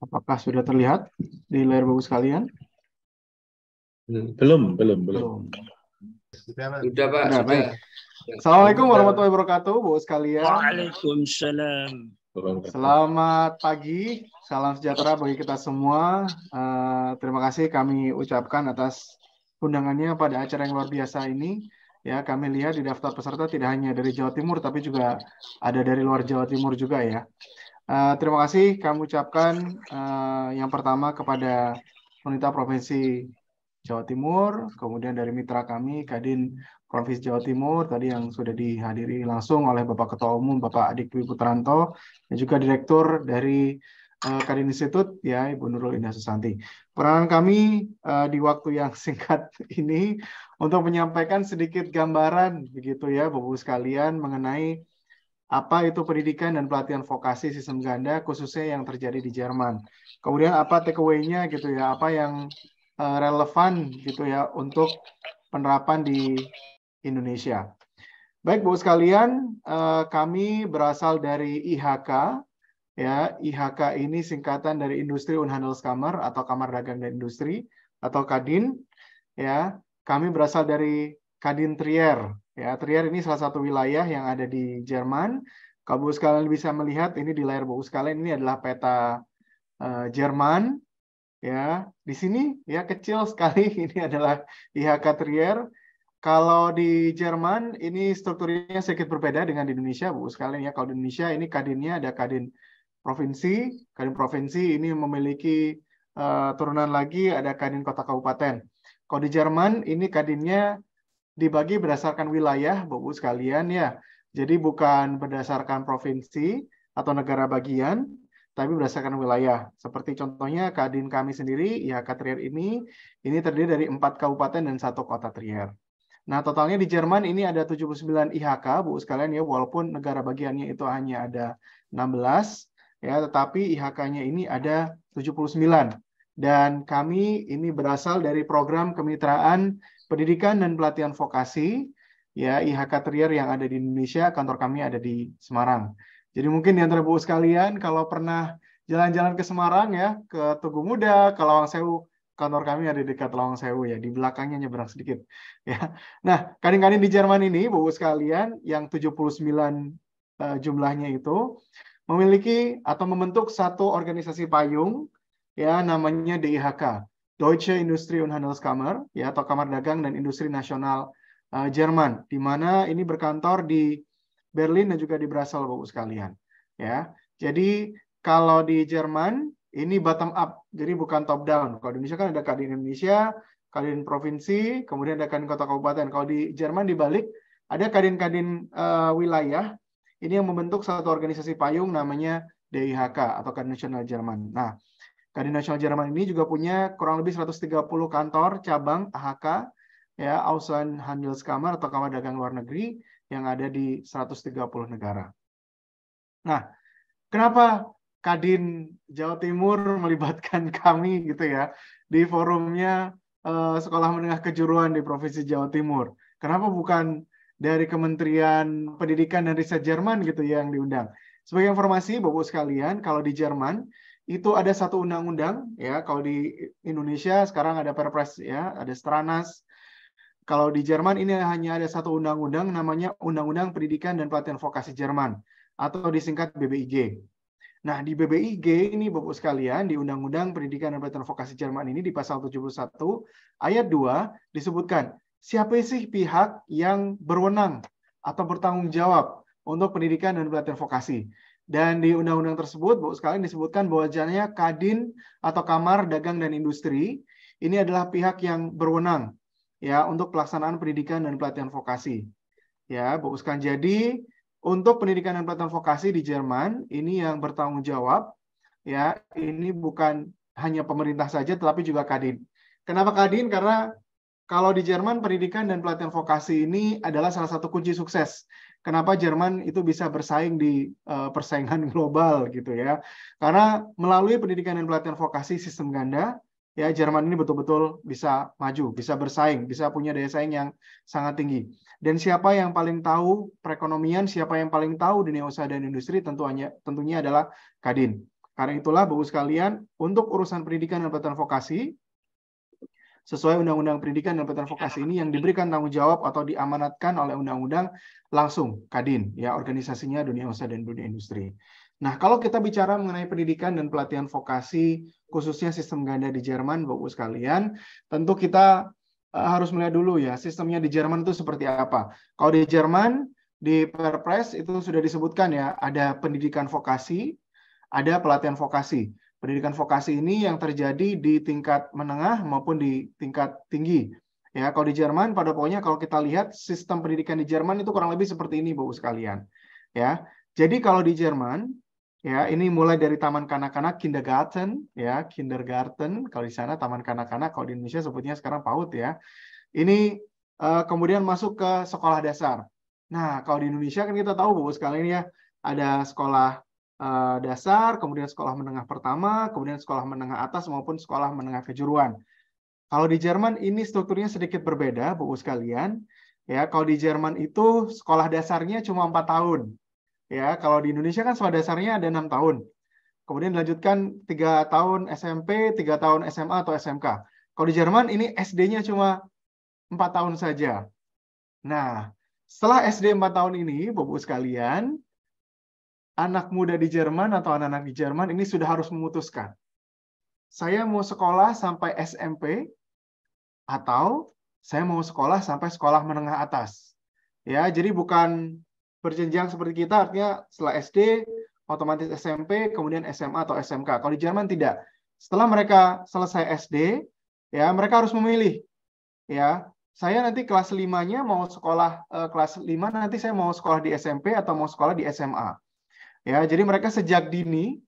Apakah sudah terlihat di layar Bapak sekalian? Belum. Sudah, Pak. Sudah, Sudah. baik. Assalamualaikum warahmatullahi wabarakatuh, Bu sekalian. Waalaikumsalam. Selamat pagi, salam sejahtera bagi kita semua. Terima kasih kami ucapkan atas undangannya pada acara yang luar biasa ini. Ya, kami lihat di daftar peserta tidak hanya dari Jawa Timur, tapi juga ada dari luar Jawa Timur juga ya. Terima kasih kami ucapkan yang pertama kepada pemerintah Provinsi Jawa Timur, kemudian dari mitra kami, Kadin Provinsi Jawa Timur, tadi yang sudah dihadiri langsung oleh Bapak Ketua Umum, Bapak Adik Dwi Putranto, dan juga Direktur dari Kadin Institut, ya Ibu Nurul Indah Susanti. Peranan kami di waktu yang singkat ini untuk menyampaikan sedikit gambaran, begitu ya, Bapak-Ibu sekalian, mengenai apa itu pendidikan dan pelatihan vokasi sistem ganda, khususnya yang terjadi di Jerman. Kemudian apa takeaway-nya gitu ya, apa yang relevan gitu ya untuk penerapan di Indonesia. Baik Bu sekalian, kami berasal dari IHK ya. IHK ini singkatan dari Industri und Handelskammer atau Kamar Dagang dan Industri atau Kadin ya. Kami berasal dari Kadin Trier ya. Trier ini salah satu wilayah yang ada di Jerman. Kalau Bu sekalian bisa melihat ini di layar Bu sekalian, ini adalah peta Jerman. Ya, di sini ya kecil sekali ini adalah IHK Trier. Kalau di Jerman ini strukturnya sedikit berbeda dengan di Indonesia, Bu sekalian ya. Kalau di Indonesia ini kadinnya ada kadin provinsi. Kadin provinsi ini memiliki turunan lagi ada kadin kota kabupaten. Kalau di Jerman ini kadinnya dibagi berdasarkan wilayah, Bu sekalian ya. Jadi bukan berdasarkan provinsi atau negara bagian, tapi berdasarkan wilayah. Seperti contohnya Kadin kami sendiri, IHK Trier ini terdiri dari 4 kabupaten dan 1 kota Trier. Nah, totalnya di Jerman ini ada 79 IHK, Bu sekalian ya, walaupun negara bagiannya itu hanya ada 16, ya, tetapi IHK-nya ini ada 79. Dan kami ini berasal dari program kemitraan pendidikan dan pelatihan vokasi, ya, IHK Trier yang ada di Indonesia, kantor kami ada di Semarang. Jadi mungkin di antara Bu sekalian kalau pernah jalan-jalan ke Semarang ya, ke Tugu Muda, ke Lawang Sewu, kantor kami ada di dekat Lawang Sewu ya, di belakangnya nyebrang sedikit ya. Nah, kadin-kadin di Jerman ini Bu sekalian yang 79 jumlahnya itu memiliki atau membentuk satu organisasi payung ya, namanya DIHK, Deutsche Industrie und Handelskammer ya, atau Kamar Dagang dan Industri Nasional Jerman, di mana ini berkantor di Berlin dan juga di Brussels, Bapak sekalian. Ya, jadi kalau di Jerman ini bottom up, jadi bukan top down. Kalau di Indonesia kan ada Kadin Indonesia, Kadin Provinsi, kemudian ada Kadin Kota Kabupaten. Kalau di Jerman dibalik, ada Kadin-Kadin wilayah. Ini yang membentuk satu organisasi payung namanya DIHK atau Kadin Nasional Jerman. Nah, Kadin Nasional Jerman ini juga punya kurang lebih 130 kantor cabang AHK, ya, Ausland Handelskammer atau Kamar Dagang Luar Negeri yang ada di 130 negara. Nah, kenapa Kadin Jawa Timur melibatkan kami gitu ya di forumnya Sekolah Menengah Kejuruan di Provinsi Jawa Timur? Kenapa bukan dari Kementerian Pendidikan dan Riset Jerman gitu yang diundang? Sebagai informasi Bapak sekalian, kalau di Jerman itu ada satu undang-undang ya, kalau di Indonesia sekarang ada Perpres ya, ada Stranas. Kalau di Jerman ini hanya ada satu undang-undang namanya Undang-Undang Pendidikan dan Pelatihan Vokasi Jerman atau disingkat BBIG. Nah, di BBIG ini Bapak sekalian, di Undang-Undang Pendidikan dan Pelatihan Vokasi Jerman ini di pasal 71 ayat 2 disebutkan siapa sih pihak yang berwenang atau bertanggung jawab untuk pendidikan dan pelatihan vokasi. Dan di undang-undang tersebut Bapak sekalian disebutkan bahwasanya Kadin atau Kamar Dagang dan Industri ini adalah pihak yang berwenang ya untuk pelaksanaan pendidikan dan pelatihan vokasi. Ya, Bapak sekalian. Jadi untuk pendidikan dan pelatihan vokasi di Jerman ini yang bertanggung jawab ya, ini bukan hanya pemerintah saja tetapi juga Kadin. Kenapa Kadin? Karena kalau di Jerman pendidikan dan pelatihan vokasi ini adalah salah satu kunci sukses. Kenapa Jerman itu bisa bersaing di persaingan global gitu ya? Karena melalui pendidikan dan pelatihan vokasi sistem ganda ya Jerman ini betul-betul bisa maju, bisa bersaing, bisa punya daya saing yang sangat tinggi. Dan siapa yang paling tahu perekonomian, siapa yang paling tahu dunia usaha dan industri tentunya adalah Kadin. Karena itulah Bapak sekalian, untuk urusan pendidikan dan pelatihan vokasi, sesuai Undang-Undang Pendidikan dan Pelatihan Vokasi ini yang diberikan tanggung jawab atau diamanatkan oleh undang-undang langsung Kadin, ya organisasinya dunia usaha dan dunia industri. Nah, kalau kita bicara mengenai pendidikan dan pelatihan vokasi, khususnya sistem ganda di Jerman, Bapak sekalian, tentu kita harus melihat dulu ya, sistemnya di Jerman itu seperti apa. Kalau di Jerman, di Perpres itu sudah disebutkan ya, ada pendidikan vokasi, ada pelatihan vokasi. Pendidikan vokasi ini yang terjadi di tingkat menengah maupun di tingkat tinggi. Ya, kalau di Jerman, pada pokoknya kalau kita lihat sistem pendidikan di Jerman itu kurang lebih seperti ini, Bapak sekalian. Ya, jadi kalau di Jerman, ya ini mulai dari taman kanak-kanak kindergarten, ya kindergarten. Kalau di sana taman kanak-kanak, kalau di Indonesia sebutnya sekarang PAUD ya. Ini kemudian masuk ke sekolah dasar. Nah, kalau di Indonesia kan kita tahu, Bapak sekalian ya, ada sekolah dasar, kemudian sekolah menengah pertama, kemudian sekolah menengah atas maupun sekolah menengah kejuruan. Kalau di Jerman ini strukturnya sedikit berbeda, Bapak sekalian. Ya, kalau di Jerman itu sekolah dasarnya cuma 4 tahun. Ya, kalau di Indonesia kan sekolah dasarnya ada 6 tahun. Kemudian dilanjutkan 3 tahun SMP, 3 tahun SMA atau SMK. Kalau di Jerman ini SD-nya cuma 4 tahun saja. Nah, setelah SD 4 tahun ini, Bapak sekalian, anak muda di Jerman atau anak-anak di Jerman ini sudah harus memutuskan. Saya mau sekolah sampai SMP atau saya mau sekolah sampai sekolah menengah atas. Ya, jadi bukan berjenjang seperti kita, artinya setelah SD otomatis SMP, kemudian SMA atau SMK. Kalau di Jerman tidak. Setelah mereka selesai SD, ya mereka harus memilih. Ya, saya nanti kelas 5-nya mau sekolah kelas 5 nanti saya mau sekolah di SMP atau mau sekolah di SMA. Ya, jadi mereka sejak dini,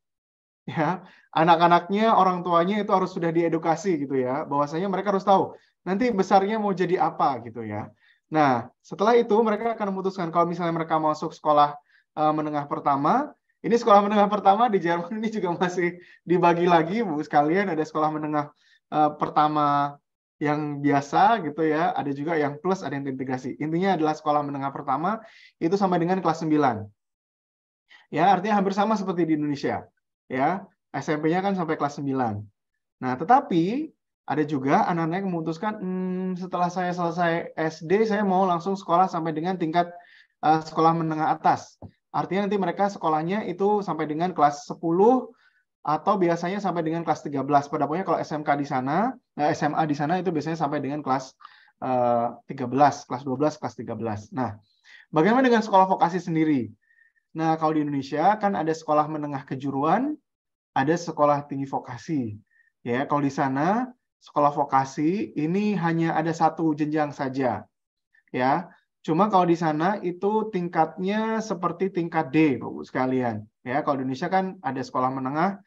ya, anak-anaknya, orang tuanya itu harus sudah diedukasi gitu ya, bahwasanya mereka harus tahu nanti besarnya mau jadi apa gitu ya. Nah, setelah itu mereka akan memutuskan kalau misalnya mereka masuk sekolah menengah pertama. Ini sekolah menengah pertama di Jerman ini juga masih dibagi lagi, Bu sekalian, ada sekolah menengah pertama yang biasa gitu ya, ada juga yang plus, ada yang integrasi. Intinya adalah sekolah menengah pertama itu sampai dengan kelas 9. Ya, artinya hampir sama seperti di Indonesia. Ya, SMP-nya kan sampai kelas 9. Nah, tetapi ada juga anak-anak yang memutuskan setelah saya selesai SD, saya mau langsung sekolah sampai dengan tingkat sekolah menengah atas. Artinya nanti mereka sekolahnya itu sampai dengan kelas 10 atau biasanya sampai dengan kelas 13. Pada pokoknya kalau SMK di sana, SMA di sana itu biasanya sampai dengan kelas 13, kelas 12, kelas 13. Nah, bagaimana dengan sekolah vokasi sendiri? Nah, kalau di Indonesia kan ada sekolah menengah kejuruan, ada sekolah tinggi vokasi. Ya, kalau di sana sekolah vokasi ini hanya ada satu jenjang saja. Ya, cuma kalau di sana itu tingkatnya seperti tingkat D, Bapak sekalian. Ya, kalau di Indonesia kan ada sekolah menengah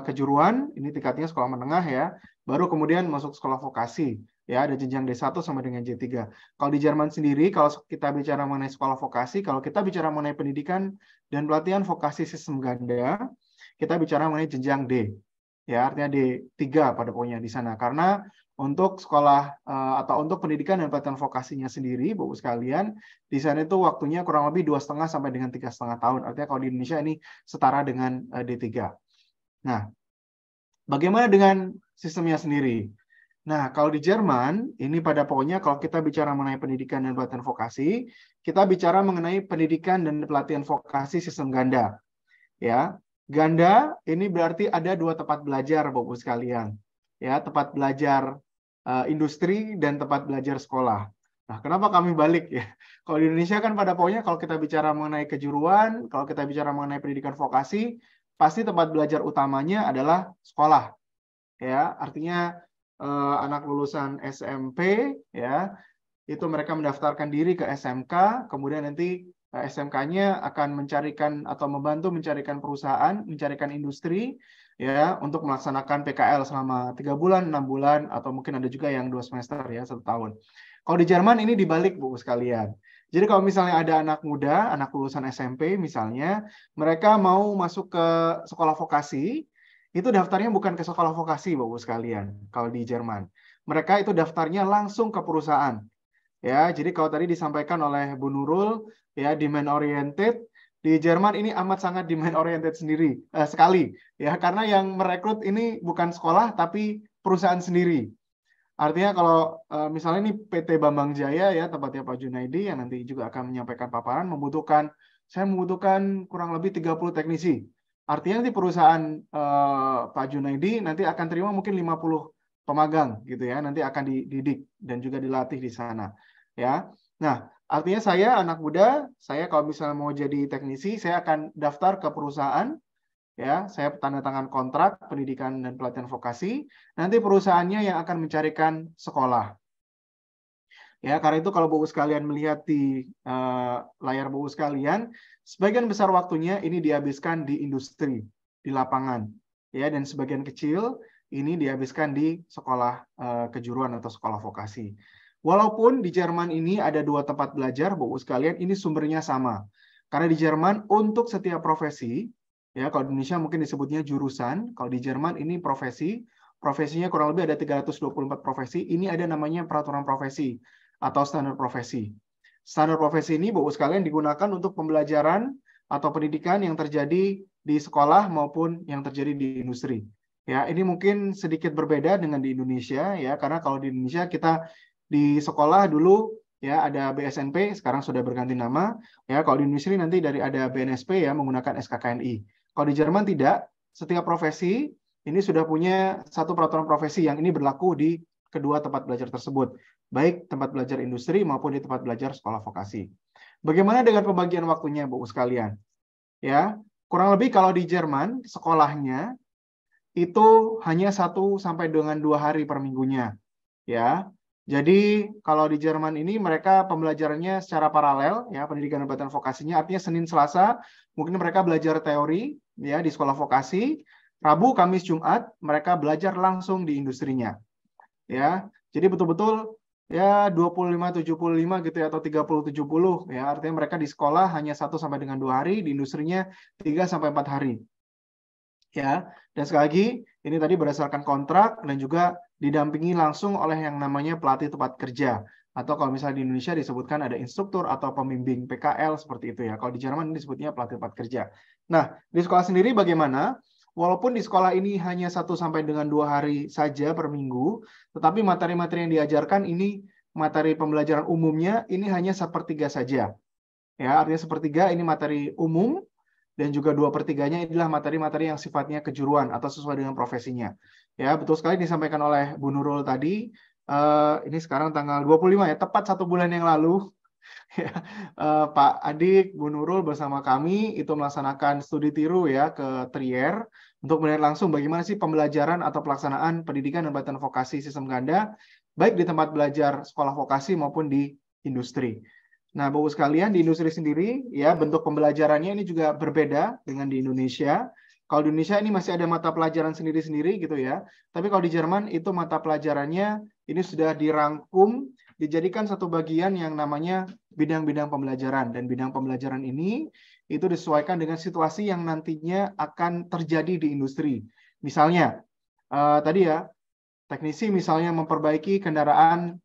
kejuruan, ini tingkatnya sekolah menengah ya. Baru kemudian masuk sekolah vokasi. Ya, ada jenjang D1 sampai dengan J3. Kalau di Jerman sendiri, kalau kita bicara mengenai sekolah vokasi, kalau kita bicara mengenai pendidikan dan pelatihan vokasi sistem ganda, kita bicara mengenai jenjang D. Ya, artinya D3 pada pokoknya di sana. Karena untuk sekolah atau untuk pendidikan dan pelatihan vokasinya sendiri, Bapak sekalian, di sana itu waktunya kurang lebih 2,5 sampai dengan 3,5 tahun. Artinya kalau di Indonesia ini setara dengan D3. Nah, bagaimana dengan sistemnya sendiri? Nah, kalau di Jerman, ini pada pokoknya kalau kita bicara mengenai pendidikan dan pelatihan vokasi, kita bicara mengenai pendidikan dan pelatihan vokasi sistem ganda. Ya, ganda ini berarti ada 2 tempat belajar, Bapak sekalian. Ya, tempat belajar industri dan tempat belajar sekolah. Nah, kenapa kami balik ya? Kalau di Indonesia kan pada pokoknya kalau kita bicara mengenai kejuruan, kalau kita bicara mengenai pendidikan vokasi, pasti tempat belajar utamanya adalah sekolah. Ya, artinya anak lulusan SMP ya itu mereka mendaftarkan diri ke SMK, kemudian nanti SMK-nya akan mencarikan atau membantu mencarikan perusahaan, mencarikan industri ya untuk melaksanakan PKL selama 3 bulan, 6 bulan atau mungkin ada juga yang 2 semester ya 1 tahun. Kalau di Jerman ini dibalik, Bu sekalian. Jadi kalau misalnya ada anak muda, anak lulusan SMP misalnya, mereka mau masuk ke sekolah vokasi, itu daftarnya bukan ke sekolah vokasi, Bapak-Ibu sekalian. Kalau di Jerman, mereka itu daftarnya langsung ke perusahaan. Ya, jadi kalau tadi disampaikan oleh Bu Nurul, ya demand oriented, di Jerman ini amat sangat demand oriented sekali, ya karena yang merekrut ini bukan sekolah tapi perusahaan sendiri. Artinya kalau misalnya ini PT Bambang Jaya ya, tempatnya Pak Junaidi yang nanti juga akan menyampaikan paparan, saya membutuhkan kurang lebih 30 teknisi. Artinya nanti perusahaan Pak Junaidi nanti akan terima mungkin 50 pemagang gitu ya, nanti akan dididik dan juga dilatih di sana. Ya. Nah, artinya saya anak muda, saya kalau misalnya mau jadi teknisi, saya akan daftar ke perusahaan, ya, saya tanda tangan kontrak pendidikan dan pelatihan vokasi, nanti perusahaannya yang akan mencarikan sekolah. Ya, karena itu kalau Bu sekalian melihat di layar Bu sekalian, sebagian besar waktunya ini dihabiskan di industri, di lapangan, ya, dan sebagian kecil ini dihabiskan di sekolah kejuruan atau sekolah vokasi. Walaupun di Jerman ini ada 2 tempat belajar, Bu sekalian, ini sumbernya sama. Karena di Jerman untuk setiap profesi, ya kalau di Indonesia mungkin disebutnya jurusan, kalau di Jerman ini profesi, profesinya kurang lebih ada 324 profesi, ini ada namanya peraturan profesi atau standar profesi. Standar profesi ini, Bu sekalian, digunakan untuk pembelajaran atau pendidikan yang terjadi di sekolah maupun yang terjadi di industri. Ya, ini mungkin sedikit berbeda dengan di Indonesia ya, karena kalau di Indonesia kita di sekolah dulu ya ada BSNP, sekarang sudah berganti nama. Ya, kalau di industri nanti ada BNSP ya, menggunakan SKKNI. Kalau di Jerman tidak, setiap profesi ini sudah punya satu peraturan profesi yang ini berlaku di kedua tempat belajar tersebut, baik tempat belajar industri maupun di tempat belajar sekolah vokasi. Bagaimana dengan pembagian waktunya, Bu sekalian? Ya, kurang lebih kalau di Jerman sekolahnya itu hanya 1 sampai dengan 2 hari per minggunya. Ya. Jadi kalau di Jerman ini mereka pembelajarannya secara paralel ya, pendidikan dan pelatihan vokasinya, artinya Senin Selasa mungkin mereka belajar teori ya di sekolah vokasi, Rabu, Kamis, Jumat mereka belajar langsung di industrinya. Ya. Jadi betul-betul ya 25-75 gitu ya, atau 30-70 ya, artinya mereka di sekolah hanya 1 sampai dengan 2 hari, di industrinya 3 sampai 4 hari. Ya, dan sekali lagi ini tadi berdasarkan kontrak dan juga didampingi langsung oleh yang namanya pelatih tempat kerja, atau kalau misalnya di Indonesia disebutkan ada instruktur atau pembimbing PKL seperti itu ya. Kalau di Jerman ini disebutnya pelatih tempat kerja. Nah, di sekolah sendiri bagaimana? Walaupun di sekolah ini hanya 1 sampai dengan 2 hari saja per minggu, tetapi materi-materi yang diajarkan ini materi pembelajaran umumnya ini hanya 1/3 saja. Ya, artinya 1/3 ini materi umum, dan juga 2/3-nya adalah materi-materi yang sifatnya kejuruan atau sesuai dengan profesinya. Ya, betul sekali disampaikan oleh Bu Nurul tadi. Ini sekarang tanggal 25 ya, tepat 1 bulan yang lalu. Ya, Pak Adik, Bu Nurul bersama kami itu melaksanakan studi tiru ya ke Trier untuk melihat langsung bagaimana sih pembelajaran atau pelaksanaan pendidikan dan pelatihan vokasi sistem ganda, baik di tempat belajar sekolah vokasi maupun di industri. Nah, Bapak sekalian, di industri sendiri, ya bentuk pembelajarannya ini juga berbeda dengan di Indonesia. Kalau di Indonesia ini masih ada mata pelajaran sendiri-sendiri gitu ya. Tapi kalau di Jerman itu mata pelajarannya ini sudah dirangkum, dijadikan satu bagian yang namanya bidang-bidang pembelajaran. Dan bidang pembelajaran ini itu disesuaikan dengan situasi yang nantinya akan terjadi di industri. Misalnya, tadi ya, teknisi misalnya memperbaiki kendaraan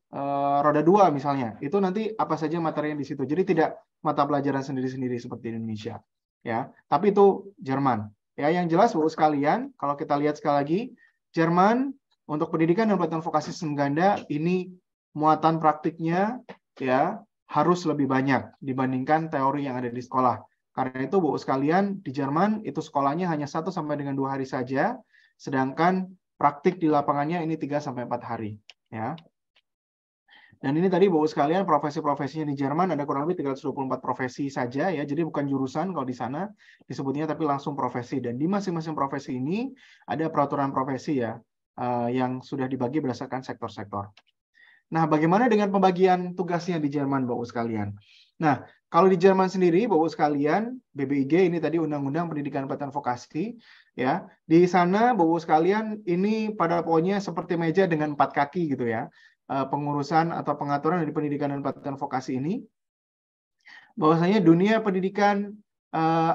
roda 2 misalnya, itu nanti apa saja materinya di situ. Jadi tidak mata pelajaran sendiri-sendiri seperti di Indonesia, ya. Tapi itu Jerman. Ya, yang jelas Bu sekalian, kalau kita lihat sekali lagi, Jerman untuk pendidikan dan pelatihan vokasi sistem ganda ini muatan praktiknya ya harus lebih banyak dibandingkan teori yang ada di sekolah. Karena itu Bu sekalian, di Jerman itu sekolahnya hanya 1 sampai dengan 2 hari saja, sedangkan praktik di lapangannya ini 3 sampai 4 hari, ya. Dan ini tadi Bapak sekalian profesi-profesinya di Jerman ada kurang lebih 324 profesi saja ya. Jadi bukan jurusan kalau di sana disebutnya, tapi langsung profesi. Dan di masing-masing profesi ini ada peraturan profesi ya yang sudah dibagi berdasarkan sektor-sektor. Nah, bagaimana dengan pembagian tugasnya di Jerman Bapak sekalian? Nah, kalau di Jerman sendiri Bapak sekalian, BBIG ini tadi Undang-Undang Pendidikan Pelatihan Vokasi ya. Di sana Bapak sekalian ini pada pokoknya seperti meja dengan 4 kaki gitu ya. Pengurusan atau pengaturan dari pendidikan dan pelatihan vokasi ini, bahwasanya dunia pendidikan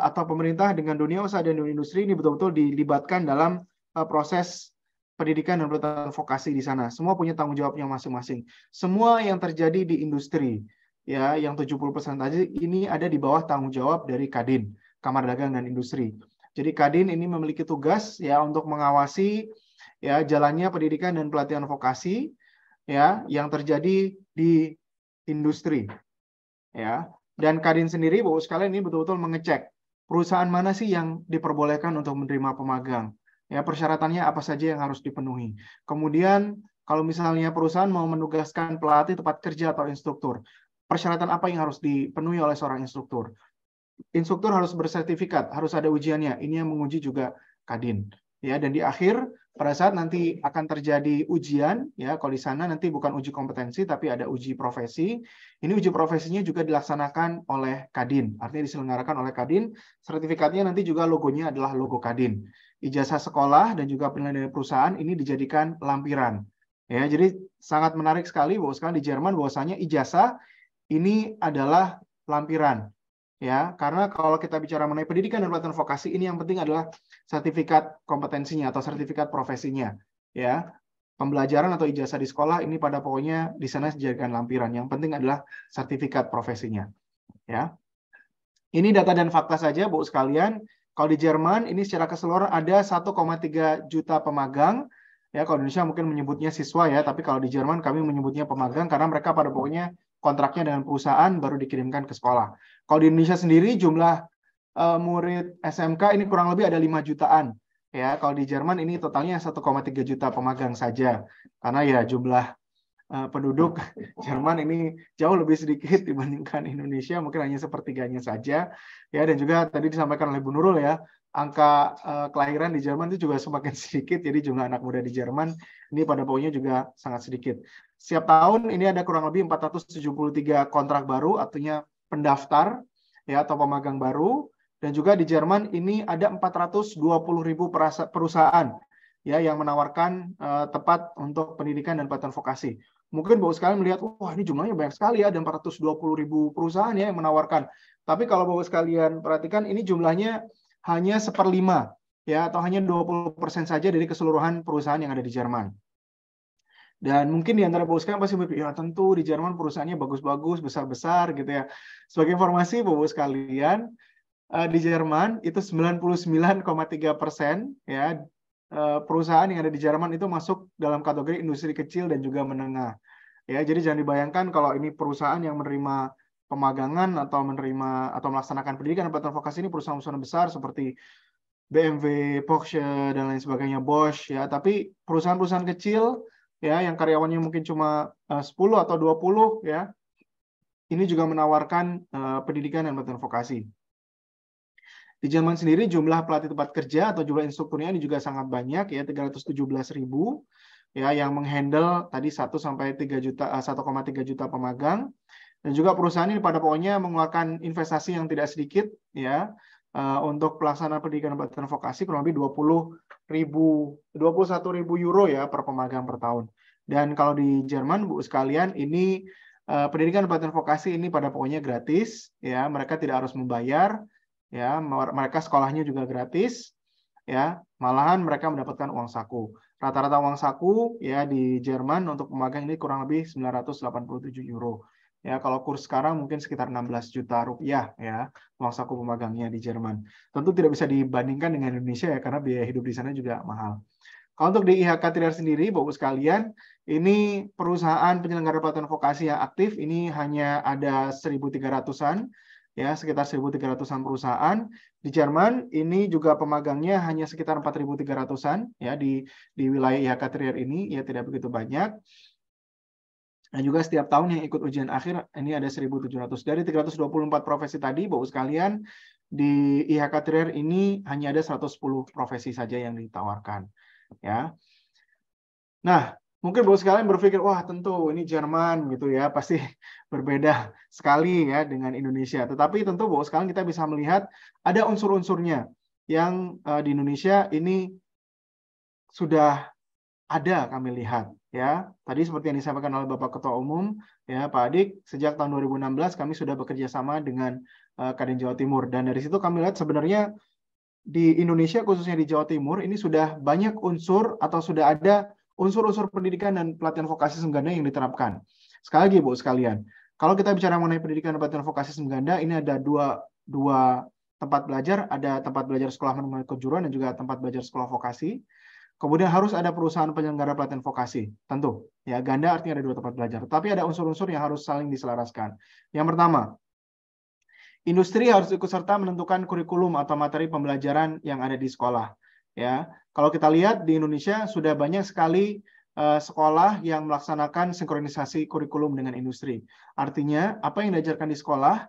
atau pemerintah dengan dunia usaha dan dunia industri ini betul-betul dilibatkan dalam proses pendidikan dan pelatihan vokasi di sana. Semua punya tanggung jawabnya masing-masing. Semua yang terjadi di industri, ya, yang 70% tadi ini ada di bawah tanggung jawab dari Kadin, Kamar Dagang dan Industri. Jadi Kadin ini memiliki tugas ya untuk mengawasi ya jalannya pendidikan dan pelatihan vokasi ya yang terjadi di industri. Ya. Dan Kadin sendiri, Bapak sekalian, ini betul-betul mengecek perusahaan mana sih yang diperbolehkan untuk menerima pemagang. Ya, persyaratannya apa saja yang harus dipenuhi. Kemudian kalau misalnya perusahaan mau menugaskan pelatih tempat kerja atau instruktur, persyaratan apa yang harus dipenuhi oleh seorang instruktur? Instruktur harus bersertifikat, harus ada ujiannya. Ini yang menguji juga Kadin. Ya, dan di akhir pada saat nanti akan terjadi ujian, ya, kalau di sana nanti bukan uji kompetensi tapi ada uji profesi. Ini uji profesinya juga dilaksanakan oleh Kadin, artinya diselenggarakan oleh Kadin. Sertifikatnya nanti juga logonya adalah logo Kadin. Ijazah sekolah dan juga penilaian dari perusahaan ini dijadikan lampiran. Ya, jadi sangat menarik sekali bahwa sekarang di Jerman bahwasanya ijazah ini adalah lampiran. Ya, karena kalau kita bicara mengenai pendidikan dan pelatihan vokasi, ini yang penting adalah sertifikat kompetensinya atau sertifikat profesinya. Ya, pembelajaran atau ijazah di sekolah ini pada pokoknya di sana dijadikan lampiran. Yang penting adalah sertifikat profesinya. Ya, ini data dan fakta saja, Bu sekalian. Kalau di Jerman ini secara keseluruhan ada 1,3 juta pemagang. Ya, kalau di Indonesia mungkin menyebutnya siswa ya, tapi kalau di Jerman kami menyebutnya pemagang karena mereka pada pokoknya kontraknya dengan perusahaan baru dikirimkan ke sekolah. Kalau di Indonesia sendiri jumlah murid SMK ini kurang lebih ada 5 jutaan. Ya, kalau di Jerman ini totalnya 1,3 juta pemagang saja. Karena ya jumlah penduduk Jerman ini jauh lebih sedikit dibandingkan Indonesia, mungkin hanya sepertiganya saja. Ya, dan juga tadi disampaikan oleh Bu Nurul ya, angka kelahiran di Jerman itu juga semakin sedikit, jadi jumlah anak muda di Jerman ini pada pokoknya juga sangat sedikit. Setiap tahun ini ada kurang lebih 473 kontrak baru, artinya pendaftar ya atau pemagang baru, dan juga di Jerman ini ada 420.000 perusahaan ya yang menawarkan tempat untuk pendidikan dan pelatihan vokasi. Mungkin Bapak sekalian melihat, wah ini jumlahnya banyak sekali ya, ada 420.000 perusahaan ya yang menawarkan. Tapi kalau Bapak sekalian perhatikan, ini jumlahnya hanya 1/5 ya atau hanya 20% saja dari keseluruhan perusahaan yang ada di Jerman. Dan mungkin di antara Bapak sekalian pasti berpikir, ya tentu di Jerman perusahaannya bagus-bagus, besar-besar gitu ya. Sebagai informasi Bapak sekalian, di Jerman itu 99,3% ya perusahaan yang ada di Jerman itu masuk dalam kategori industri kecil dan juga menengah. Ya, jadi jangan dibayangkan kalau ini perusahaan yang menerima pemagangan atau menerima atau melaksanakan pendidikan dan pelatihan vokasi ini perusahaan-perusahaan besar seperti BMW, Porsche dan lain sebagainya, Bosch ya, tapi perusahaan-perusahaan kecil ya yang karyawannya mungkin cuma 10 atau 20 ya. Ini juga menawarkan pendidikan dan pelatihan vokasi. Di Jerman sendiri jumlah pelatih tempat kerja atau jumlah instrukturnya ini juga sangat banyak ya, 317.000 ya yang menghandle tadi 1,3 juta pemagang. Dan juga perusahaan ini pada pokoknya mengeluarkan investasi yang tidak sedikit ya untuk pelaksanaan pendidikan dan pelatihan vokasi kurang lebih 21.000 euro ya per pemagang per tahun. Dan kalau di Jerman Bu sekalian ini pendidikan dan pelatihan vokasi ini pada pokoknya gratis ya, mereka tidak harus membayar. Ya, mereka sekolahnya juga gratis, ya. Malahan mereka mendapatkan uang saku. Rata-rata uang saku ya di Jerman untuk pemagang ini kurang lebih 987 euro. Ya, kalau kurs sekarang mungkin sekitar 16 juta rupiah ya uang saku pemagangnya di Jerman. Tentu tidak bisa dibandingkan dengan Indonesia ya karena biaya hidup di sana juga mahal. Kalau untuk di IHK Trier sendiri, Bapak sekalian, ini perusahaan penyelenggara pelatihan vokasi yang aktif ini hanya ada 1.300-an. Ya, sekitar 1.300-an perusahaan. Di Jerman ini juga pemagangnya hanya sekitar 4.300-an ya di wilayah IHK Trier ini ya tidak begitu banyak. Dan juga setiap tahun yang ikut ujian akhir ini ada 1.700. Dari 324 profesi tadi, Bapak sekalian, di IHK Trier ini hanya ada 110 profesi saja yang ditawarkan. Ya. Nah, mungkin Bapak sekalian berpikir, wah tentu ini Jerman gitu ya, pasti berbeda sekali ya dengan Indonesia. Tetapi tentu Bapak sekalian kita bisa melihat ada unsur-unsurnya yang di Indonesia ini sudah ada kami lihat ya. Tadi seperti yang disampaikan oleh Bapak Ketua Umum ya Pak Adik, sejak tahun 2016 kami sudah bekerja sama dengan Kadin Jawa Timur dan dari situ kami lihat sebenarnya di Indonesia khususnya di Jawa Timur ini sudah banyak unsur atau sudah ada unsur-unsur pendidikan dan pelatihan vokasi semganda yang diterapkan. Sekali lagi Bu sekalian, kalau kita bicara mengenai pendidikan dan pelatihan vokasi semganda, ini ada dua tempat belajar, ada tempat belajar sekolah menengah kejuruan dan juga tempat belajar sekolah vokasi. Kemudian harus ada perusahaan penyelenggara pelatihan vokasi, tentu. Ya, ganda artinya ada 2 tempat belajar. Tapi ada unsur-unsur yang harus saling diselaraskan. Yang pertama, industri harus ikut serta menentukan kurikulum atau materi pembelajaran yang ada di sekolah. Ya, kalau kita lihat di Indonesia sudah banyak sekali sekolah yang melaksanakan sinkronisasi kurikulum dengan industri. Artinya, apa yang diajarkan di sekolah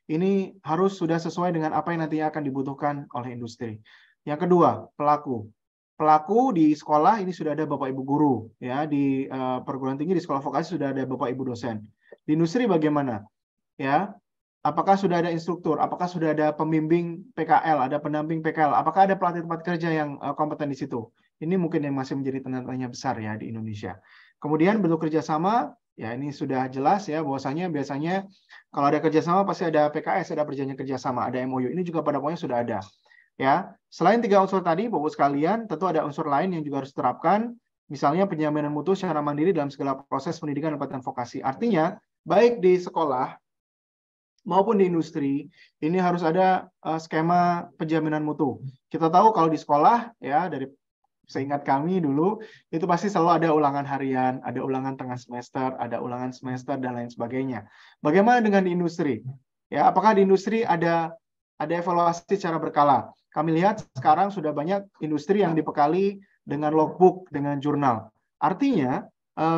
ini harus sudah sesuai dengan apa yang nantinya akan dibutuhkan oleh industri. Yang kedua, pelaku. Pelaku di sekolah ini sudah ada Bapak Ibu guru, ya di perguruan tinggi di sekolah vokasi sudah ada Bapak Ibu dosen. Di industri bagaimana? Ya, apakah sudah ada instruktur? Apakah sudah ada pembimbing PKL, ada pendamping PKL? Apakah ada pelatih tempat kerja yang kompeten di situ? Ini mungkin yang masih menjadi tanda tanya besar ya di Indonesia. Kemudian bentuk kerjasama, ya ini sudah jelas ya bahwasanya biasanya kalau ada kerjasama pasti ada PKS, ada perjanjian kerjasama, ada MOU. Ini juga pada pokoknya sudah ada. Ya, selain 3 unsur tadi, Bapak sekalian, tentu ada unsur lain yang juga harus diterapkan, misalnya penjaminan mutu secara mandiri dalam segala proses pendidikan dan pelatihan vokasi. Artinya, baik di sekolah maupun di industri, ini harus ada skema penjaminan mutu. Kita tahu kalau di sekolah, ya dari seingat kami dulu, itu pasti selalu ada ulangan harian, ada ulangan tengah semester, ada ulangan semester, dan lain sebagainya. Bagaimana dengan di industri? Ya, apakah di industri ada evaluasi secara berkala? Kami lihat sekarang sudah banyak industri yang dibekali dengan logbook, dengan jurnal. Artinya,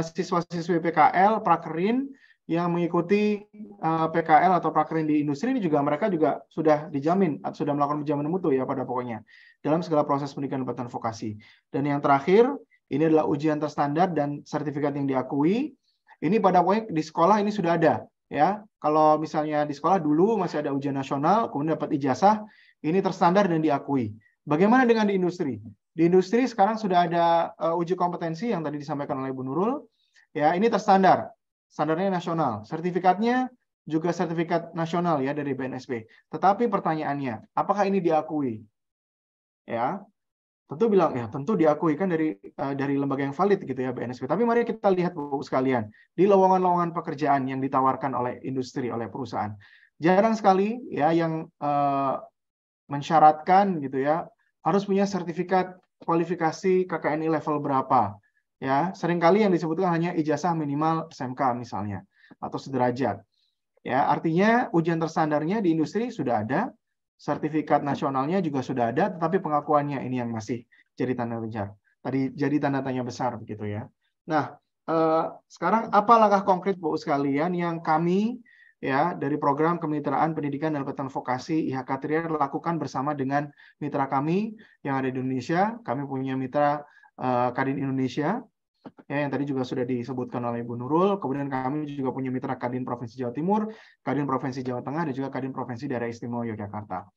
siswa-siswi PKL, prakerin yang mengikuti PKL atau prakerin di industri ini juga mereka juga sudah dijamin atau sudah melakukan penjaminan mutu ya pada pokoknya dalam segala proses pendidikan dan pelatihan vokasi. Dan yang terakhir, ini adalah ujian terstandar dan sertifikat yang diakui. Ini pada pokoknya di sekolah ini sudah ada. Ya, kalau misalnya di sekolah dulu masih ada ujian nasional, kemudian dapat ijazah, ini terstandar dan diakui. Bagaimana dengan di industri? Di industri sekarang sudah ada uji kompetensi yang tadi disampaikan oleh Bu Nurul. Ya, ini terstandar, standarnya nasional. Sertifikatnya juga sertifikat nasional ya dari BNSP. Tetapi pertanyaannya, apakah ini diakui? Ya, tentu bilang ya tentu diakui kan dari lembaga yang valid gitu ya BNSP. Tapi mari kita lihat Bu sekalian di lowongan-lowongan pekerjaan yang ditawarkan oleh industri, oleh perusahaan. Jarang sekali ya yang mensyaratkan gitu ya harus punya sertifikat kualifikasi KKNI level berapa. Ya, seringkali yang disebutkan hanya ijazah minimal SMK misalnya atau sederajat. Ya, artinya ujian terstandarnya di industri sudah ada. Sertifikat nasionalnya juga sudah ada, tetapi pengakuannya ini yang masih jadi tanda besar. Tadi jadi tanda tanya besar begitu ya. Nah, sekarang apa langkah konkret Bu sekalian yang kami ya dari program kemitraan pendidikan dan pelatihan vokasi IHK Trier lakukan bersama dengan mitra kami yang ada di Indonesia. Kami punya mitra Kadin Indonesia ya, yang tadi juga sudah disebutkan oleh Bu Nurul. Kemudian kami juga punya mitra Kadin Provinsi Jawa Timur, Kadin Provinsi Jawa Tengah, dan juga Kadin Provinsi Daerah Istimewa Yogyakarta.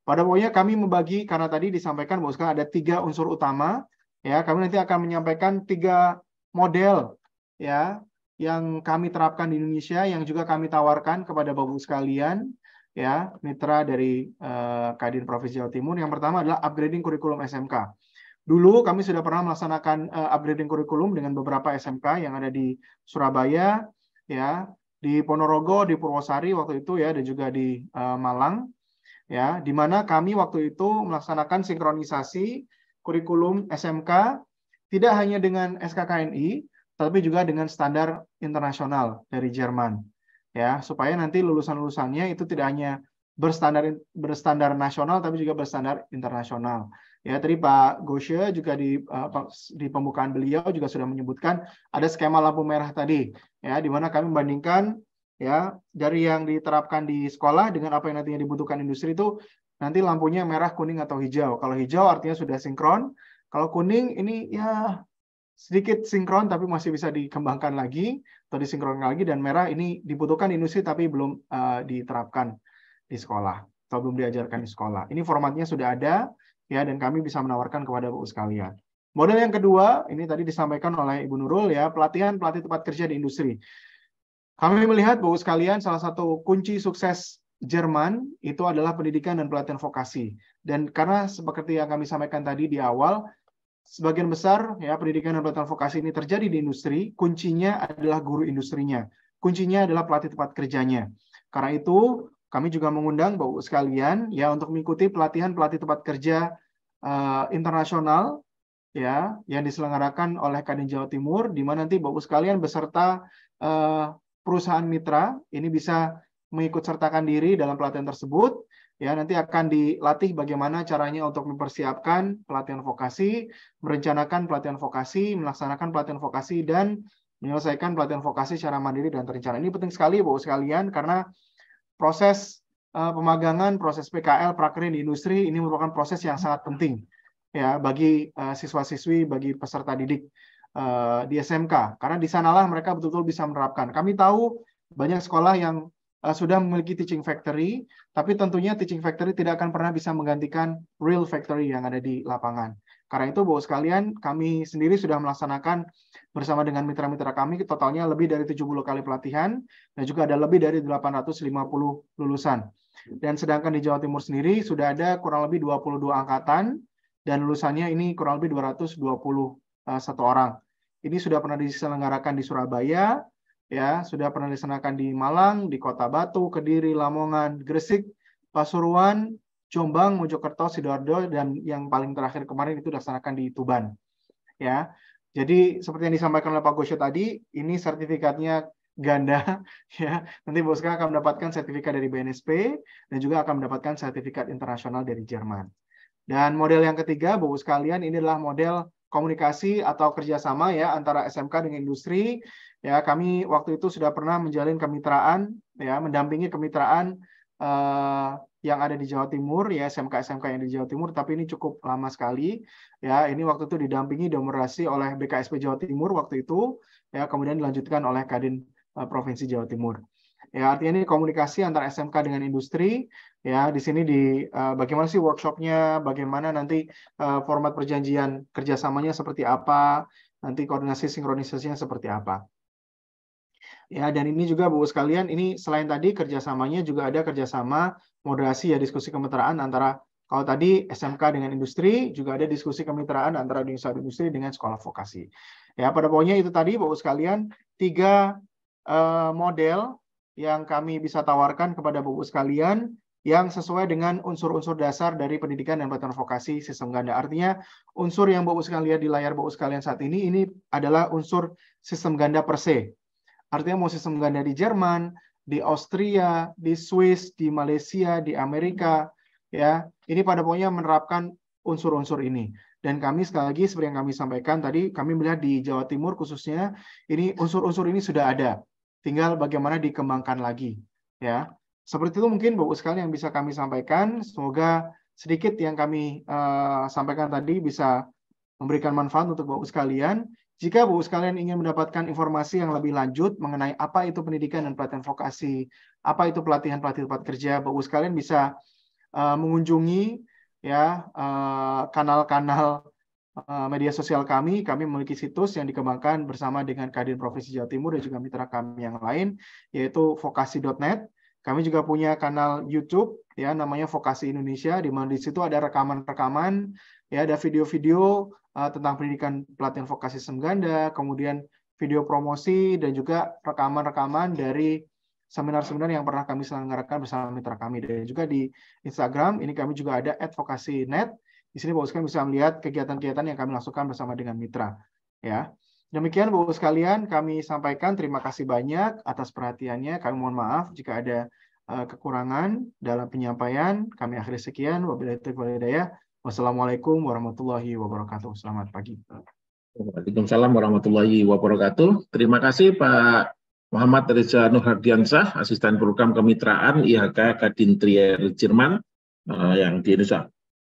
Pada pokoknya kami membagi, karena tadi disampaikan bahwa sekarang ada 3 unsur utama, ya kami nanti akan menyampaikan 3 model ya yang kami terapkan di Indonesia, yang juga kami tawarkan kepada Bapak sekalian, ya mitra dari Kadin Provinsi Jawa Timur. Yang pertama adalah upgrading kurikulum SMK. Dulu kami sudah pernah melaksanakan upgrading kurikulum dengan beberapa SMK yang ada di Surabaya, ya, di Ponorogo, di Purwosari waktu itu ya, dan juga di Malang, ya, di mana kami waktu itu melaksanakan sinkronisasi kurikulum SMK tidak hanya dengan SKKNI, tapi juga dengan standar internasional dari Jerman, ya, supaya nanti lulusan-lulusannya itu tidak hanya berstandar nasional, tapi juga berstandar internasional. Ya, tadi Pak Goshe juga di pembukaan beliau juga sudah menyebutkan ada skema lampu merah tadi, ya, di mana kami membandingkan ya dari yang diterapkan di sekolah dengan apa yang nantinya dibutuhkan industri itu nanti lampunya merah, kuning atau hijau. Kalau hijau artinya sudah sinkron, kalau kuning ini ya sedikit sinkron tapi masih bisa dikembangkan lagi atau disinkronkan lagi, dan merah ini dibutuhkan industri tapi belum diterapkan di sekolah atau belum diajarkan di sekolah. Ini formatnya sudah ada. Ya, dan kami bisa menawarkan kepada Bapak sekalian. Model yang kedua, ini tadi disampaikan oleh Ibu Nurul ya, pelatihan pelatih tempat kerja di industri. Kami melihat Bapak sekalian salah satu kunci sukses Jerman itu adalah pendidikan dan pelatihan vokasi. Dan karena seperti yang kami sampaikan tadi di awal, sebagian besar ya pendidikan dan pelatihan vokasi ini terjadi di industri, kuncinya adalah guru industrinya. Kuncinya adalah pelatih tempat kerjanya. Karena itu kami juga mengundang Bapak sekalian ya untuk mengikuti pelatihan pelatih tempat kerja internasional ya yang diselenggarakan oleh Kadin Jawa Timur, di mana nanti Bapak sekalian beserta perusahaan mitra ini bisa mengikut sertakan diri dalam pelatihan tersebut. Ya, nanti akan dilatih bagaimana caranya untuk mempersiapkan pelatihan vokasi, merencanakan pelatihan vokasi, melaksanakan pelatihan vokasi, dan menyelesaikan pelatihan vokasi secara mandiri dan terencana. Ini penting sekali, Bapak sekalian, karena proses pemagangan, proses PKL, prakerja di industri, ini merupakan proses yang sangat penting ya bagi siswa-siswi, bagi peserta didik di SMK. Karena di sanalah mereka betul-betul bisa menerapkan. Kami tahu banyak sekolah yang sudah memiliki teaching factory, tapi tentunya teaching factory tidak akan pernah bisa menggantikan real factory yang ada di lapangan. Karena itu, Bapak sekalian, kami sendiri sudah melaksanakan bersama dengan mitra-mitra kami, totalnya lebih dari 70 kali pelatihan, dan juga ada lebih dari 850 lulusan. Dan sedangkan di Jawa Timur sendiri, sudah ada kurang lebih 22 angkatan, dan lulusannya ini kurang lebih 221 orang. Ini sudah pernah diselenggarakan di Surabaya, ya sudah pernah dilaksanakan di Malang, di Kota Batu, Kediri, Lamongan, Gresik, Pasuruan, Jombang, Mojokerto, Sidoarjo, dan yang paling terakhir kemarin itu dilaksanakan di Tuban. Ya, jadi seperti yang disampaikan oleh Pak Gosyo tadi, ini sertifikatnya ganda. Ya, nanti Bapak sekalian akan mendapatkan sertifikat dari BNSP dan juga akan mendapatkan sertifikat internasional dari Jerman. Dan model yang ketiga, Bapak sekalian, ini adalah model komunikasi atau kerjasama ya antara SMK dengan industri. Ya, kami waktu itu sudah pernah menjalin kemitraan, ya, mendampingi kemitraan yang ada di Jawa Timur, ya SMK-SMK yang di Jawa Timur, tapi ini cukup lama sekali. Ya, ini waktu itu didampingi dan moderasi oleh BKSP Jawa Timur waktu itu, ya kemudian dilanjutkan oleh Kadin Provinsi Jawa Timur. Ya, artinya ini komunikasi antara SMK dengan industri. Ya, di sini bagaimana sih workshopnya, bagaimana nanti format perjanjian kerjasamanya seperti apa, nanti koordinasi sinkronisasinya seperti apa. Ya, dan ini juga Bapak sekalian, ini selain tadi kerjasamanya juga ada kerjasama moderasi ya diskusi kemitraan antara kalau tadi SMK dengan industri, juga ada diskusi kemitraan antara usaha industri dengan sekolah vokasi. Ya, pada pokoknya itu tadi Bapak sekalian 3 model yang kami bisa tawarkan kepada Bapak sekalian yang sesuai dengan unsur-unsur dasar dari pendidikan dan pelatihan vokasi sistem ganda. Artinya unsur yang Bapak sekalian lihat di layar Bapak sekalian saat ini adalah unsur sistem ganda per se. Artinya mau sistem ganda di Jerman, di Austria, di Swiss, di Malaysia, di Amerika, ya ini pada pokoknya menerapkan unsur-unsur ini. Dan kami sekali lagi seperti yang kami sampaikan tadi, kami melihat di Jawa Timur khususnya ini unsur-unsur ini sudah ada, tinggal bagaimana dikembangkan lagi, ya. Seperti itu mungkin Bapak sekalian yang bisa kami sampaikan. Semoga sedikit yang kami sampaikan tadi bisa memberikan manfaat untuk Bapak sekalian. Jika Bapak sekalian ingin mendapatkan informasi yang lebih lanjut mengenai apa itu pendidikan dan pelatihan vokasi, apa itu pelatihan tempat kerja, Bapak sekalian bisa mengunjungi ya kanal-kanal media sosial kami. Kami memiliki situs yang dikembangkan bersama dengan Kadin Provinsi Jawa Timur dan juga mitra kami yang lain, yaitu vokasi.net. Kami juga punya kanal YouTube ya namanya Vokasi Indonesia, di mana di situ ada rekaman-rekaman, ya ada video-video tentang pendidikan pelatihan vokasi sistem ganda, kemudian video promosi dan juga rekaman-rekaman dari seminar-seminar yang pernah kami selenggarakan bersama mitra kami. Dan juga di Instagram ini kami juga ada @vokasi.net. Di sini Bapak sekalian bisa melihat kegiatan-kegiatan yang kami lakukan bersama dengan mitra. Ya, demikian Bapak sekalian kami sampaikan. Terima kasih banyak atas perhatiannya. Kami mohon maaf jika ada kekurangan dalam penyampaian. Kami akhiri sekian. Wabillahi taufiq wal hidayah. Wassalamualaikum warahmatullahi wabarakatuh. Selamat pagi. Waalaikumsalam warahmatullahi wabarakatuh. Terima kasih Pak Muhammad Reza Nurhardiansyah, Asisten Program Kemitraan IHK Kadin Trier Jerman yang di Indonesia.